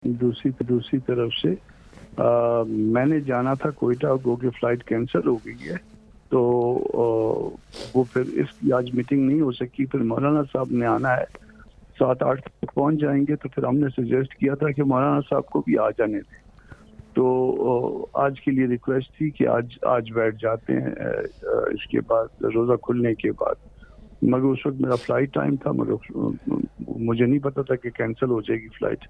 दूसरी तरफ से मैंने जाना था कोयटा गो की फ्लाइट कैंसिल हो गई है, तो वो फिर इसकी आज मीटिंग नहीं हो सकी। फिर मौलाना साहब ने आना है, 7-8 तक पहुंच जाएंगे, तो फिर हमने सजेस्ट किया था कि मौलाना साहब को भी आ जाने दें। तो आज के लिए रिक्वेस्ट थी कि आज बैठ जाते हैं इसके बाद रोज़ा खुलने के बाद, मगर उस वक्त मेरा फ्लाइट टाइम था, मगर मुझे नहीं पता था कि कैंसिल हो जाएगी फ्लाइट।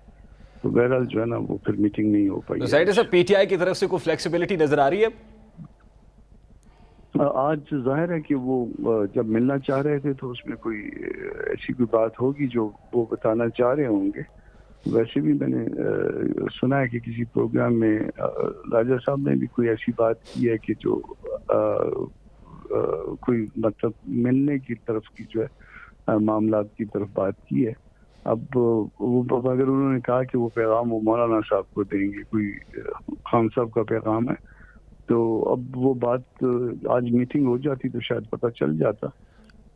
तो बहरहाल जो है ना वो फिर मीटिंग नहीं हो पाई। तो साइड साहब पीटीआई की तरफ से कोई फ्लेक्सिबिलिटी नजर आ रही है? आज जाहिर है कि वो जब मिलना चाह रहे थे तो उसमें कोई ऐसी कोई बात होगी जो वो बताना चाह रहे होंगे। वैसे भी मैंने सुना है कि किसी प्रोग्राम में राजा साहब ने भी कोई ऐसी बात की है कि जो कोई मतलब मिलने की तरफ की जो है मामला की तरफ बात की है। अब वो अगर उन्होंने कहा कि वो पैगाम वो मौलाना साहब को देंगे, कोई खान साहब का पैगाम है, तो अब वो बात आज मीटिंग हो जाती तो शायद पता चल जाता।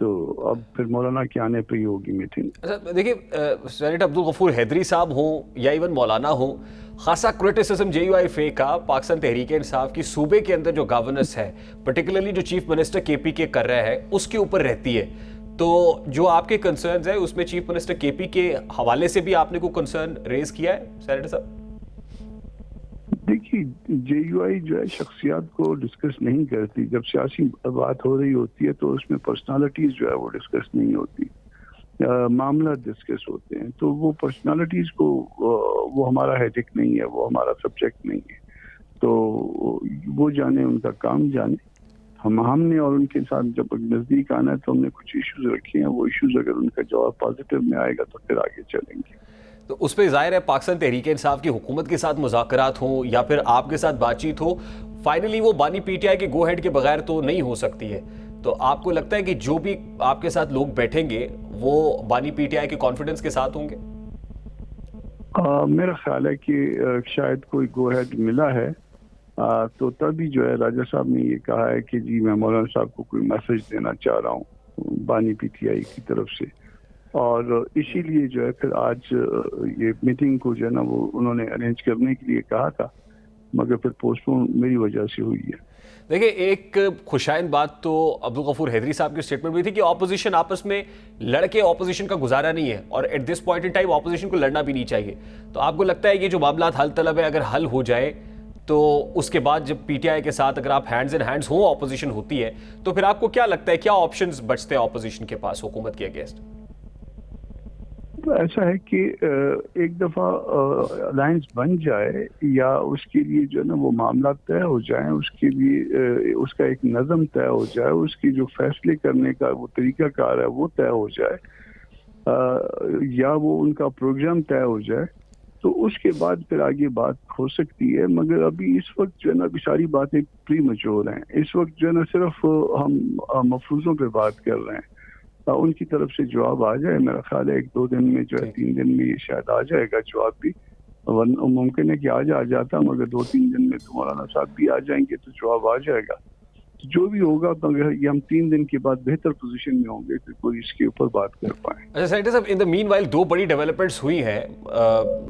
तो अब फिर मौलाना के आने पे ही होगी मीटिंग। अच्छा देखिए, सेनेटर अब्दुल गफूर हैदरी साहब हों या इवन मौलाना हो, खासा क्रिटिसिज्म JUIFA का पाकिस्तान तहरीक इंसाफ की सूबे के अंदर जो गवर्नेंस है, पर्टिकुलरली जो चीफ मिनिस्टर KPK कर रहा है उसके ऊपर रहती है। तो जो आपके कंसर्न्स है उसमें चीफ मिनिस्टर KP के हवाले से भी आपने कोई कंसर्न रेज किया है सेनेटर साहब? देखिए, JUI जो है शख्सियात को डिस्कस नहीं करती। जब सियासी बात हो रही होती है तो उसमें पर्सनालिटीज जो है वो डिस्कस नहीं होती, मामला डिस्कस होते हैं। तो वो पर्सनालिटीज को वो हमारा हेडिक नहीं है, वो हमारा सब्जेक्ट नहीं है। तो वो जाने, उनका काम जाने। हमने और उनके साथ जब नजदीक आना है तो हमने कुछ इश्यूज रखे हैं। वो इश्यूज अगर उनका जवाब पॉजिटिव में आएगा तो फिर आगे चलेंगे। तो उस पर ज़ाहिर है पाकिस्तान तहरीक इंसाफ की हुकूमत के साथ मुज़ाकरात हों या फिर आपके साथ बातचीत हो, फाइनली वो बानी PTI के गो हेड के बगैर तो नहीं हो सकती है। तो आपको लगता है कि जो भी आपके साथ लोग बैठेंगे वो बानी PTI के कॉन्फिडेंस के साथ होंगे? मेरा ख्याल है कि शायद कोई गो हेड मिला है, तो तभी जो है राजा साहब ने ये कहा है कि जी मैं मौलाना साहब को कोई मैसेज देना चाह रहा हूँ बानी PTI की तरफ से। और इसीलिए जो है फिर आज ये मीटिंग को जो है ना वो उन्होंने अरेंज करने के लिए कहा था, मगर फिर पोस्टपोन मेरी वजह से हुई है। देखिए, एक खुशाइन बात तो अब्दुल गफूर हैदरी साहब की स्टेटमेंट भी थी कि ऑपोजिशन आपस में लड़के ऑपोजिशन का गुजारा नहीं है और at this point in time opposition को लड़ना भी नहीं चाहिए। तो आपको लगता है कि जो मामला हल तलब है अगर हल हो जाए तो उसके बाद जब PTI के साथ अगर आप हैंड्स इन हैंड्स हो, ऑपोजिशन होती है, तो फिर आपको क्या लगता है क्या ऑप्शंस बचते हैं ऑपोजिशन के पास हुकूमत के अगेंस्ट? तो ऐसा है कि एक दफ़ा अलायंस बन जाए या उसके लिए जो है ना वो मामला तय हो जाए, उसके लिए उसका एक नज़म तय हो जाए, उसकी जो फैसले करने का वो तरीका कार है वो तय हो जाए, या वो उनका प्रोग्राम तय हो जाए, तो उसके बाद फिर आगे बात हो सकती है। मगर अभी इस वक्त जो है ना अभी सारी बातें प्री मैच्योर हैं। इस वक्त जो है ना सिर्फ हम मफरूज़ों पे बात कर रहे हैं। उनकी तरफ से जवाब आ जाए, मेरा ख्याल है 1-2 दिन में जो है 3 दिन में ये शायद आ जाएगा जवाब भी। मुमकिन है कि आज आ जाता, मगर 2-3 दिन में तो मौलाना साहब भी आ जाएंगे तो जवाब आ जाएगा। तो जो भी होगा मगर ये हम 3 दिन के बाद बेहतर पोजीशन में होंगे कि कोई इसके ऊपर बात कर पाए। अच्छा सेनेटर साहब, इन द मीनवाइल 2 बड़ी डेवलपमेंट्स हुई हैं।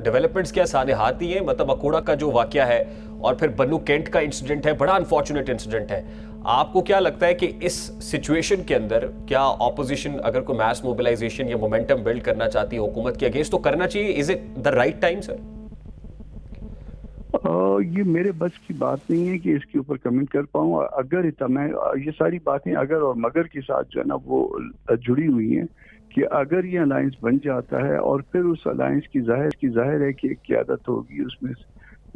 डेवलपमेंट्स क्या सानेहात ही हैं, मतलब अकोड़ा का जो वाकया है और फिर बन्नू कैंट का इंसिडेंट है, बड़ा अनफॉर्चुनेट इंसिडेंट है। आपको क्या लगता है कि इस सिचुएशन के अंदर क्या ऑपोजिशन अगर कोई मास मोबिलाइजेशन या मोमेंटम बिल्ड करना चाहती है हुकूमत के अगेंस्ट तो करना चाहिए? Is it the right time sir? ये मेरे बस की बात नहीं है कि इसके ऊपर कमेंट कर पाऊँ। अगर मैं ये सारी बातें अगर और मगर के साथ जो है ना वो जुड़ी हुई हैं कि अगर ये अलायंस बन जाता है और फिर उस अलायंस की जाहिर है कि एक क़यादत होगी, उसमें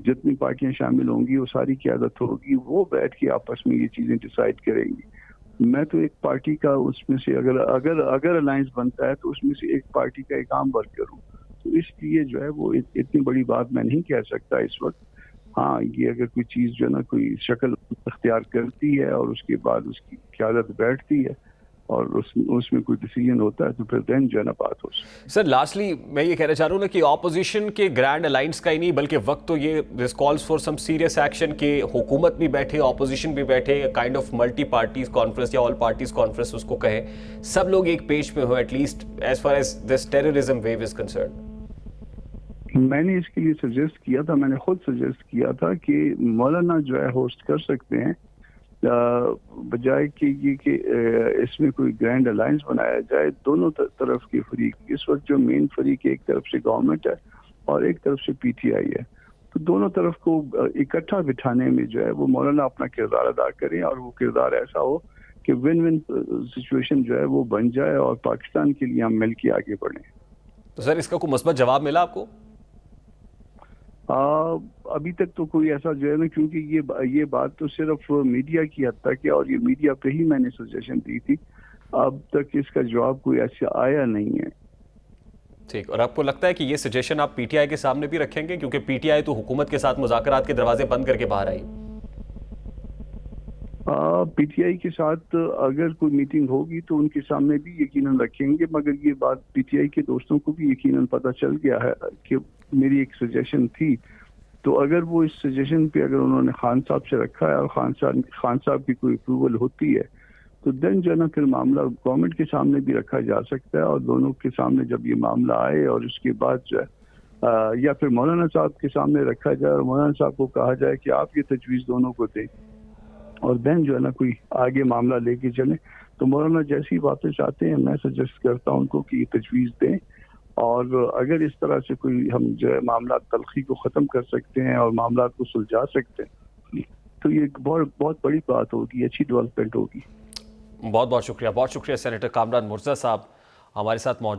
जितनी पार्टियां शामिल होंगी वो सारी क़यादत होगी, वो बैठ के आपस में ये चीज़ें डिसाइड करेंगी। मैं तो एक पार्टी का उसमें से अगर अलायंस बनता है तो उसमें से एक पार्टी का एक आम वर्कर हूँ, तो इसलिए जो है वो इतनी बड़ी बात मैं नहीं कह सकता इस वक्त। हाँ, ये अगर कोई चीज़ जो है ना कोई शक्ल अख्तियार करती है और उसके बाद उसकी क़यादत बैठती है और उसमें कोई डिसीजन होता है तो फिर देन जो है ना बात हो सकती। सर लास्टली मैं ये कहना चाह रहा हूँ ना कि ऑपोजिशन के ग्रैंड अलायंस का ही नहीं बल्कि वक्त तो ये this calls for some serious action के हुकूमत भी बैठे, ऑपोजिशन भी बैठे, kind of multi parties conference या ऑल पार्टीज कॉन्फ्रेंस उसको कहें, सब लोग एक पेज पे हो at least as far as this terrorism wave is concern. میں نے اس کے لیے سجیسٹ کیا تھا، میں نے خود سجیسٹ کیا تھا کہ مولانا جو ہے ہوسٹ کر سکتے ہیں، بجائے کہ یہ کہ اس میں کوئی گرینڈ الائنس بنایا جائے دونوں طرف کے فریق. اس وقت جو مین فریق ایک طرف سے گورنمنٹ ہے اور ایک طرف سے پی ٹی آئی ہے، تو دونوں طرف کو اکٹھا بٹھانے میں جو ہے وہ مولانا اپنا کردار ادا کریں، اور وہ کردار ایسا ہو کہ ون ون سچویشن جو ہے وہ بن جائے اور پاکستان کے لیے ہم مل کے آگے بڑھیں. تو سر اس کا کوئی مثبت جواب ملا آپ کو؟ ابھی تک تو کوئی ایسا جو ہے نا، کیونکہ یہ بات تو صرف میڈیا کی حد تک ہے اور یہ میڈیا پہ ہی میں نے سجیشن دی تھی. اب تک اس کا جواب کوئی ایسا آیا نہیں ہے. ٹھیک. اور آپ کو لگتا ہے کہ یہ سجیشن آپ پی ٹی آئی کے سامنے بھی رکھیں گے؟ کیونکہ پی ٹی آئی تو حکومت کے ساتھ مذاکرات کے دروازے بند کر کے باہر آئی. پی ٹی آئی کے ساتھ اگر کوئی میٹنگ ہوگی تو ان کے سامنے بھی یقیناً رکھیں گے، مگر یہ بات پی ٹی آئی کے دوستوں کو بھی یقیناً پتہ چل گیا ہے کہ میری ایک سجیشن تھی. تو اگر وہ اس سجیشن پہ اگر انہوں نے خان صاحب سے رکھا ہے اور خان صاحب کی کوئی اپروول ہوتی ہے تو دین جو ہے نا پھر معاملہ گورنمنٹ کے سامنے بھی رکھا جا سکتا ہے، اور دونوں کے سامنے جب یہ معاملہ آئے اور اس کے بعد جو ہے یا پھر مولانا صاحب کے سامنے رکھا جائے اور مولانا صاحب کو کہا جائے کہ آپ یہ تجویز دونوں کو دیں اور دین جو ہے نا کوئی آگے معاملہ لے کے چلیں. تو مولانا جیسی واپس آتے ہیں میں سجیسٹ کرتا ہوں ان کو کہ یہ تجویز دیں، اور اگر اس طرح سے کوئی ہم جو ہے معاملات تلخی کو ختم کر سکتے ہیں اور معاملات کو سلجھا سکتے ہیں تو یہ بہت بڑی بات ہوگی، اچھی ڈیولپمنٹ ہوگی. بہت بہت شکریہ، بہت شکریہ سینیٹر کامران مرزا صاحب ہمارے ساتھ موجود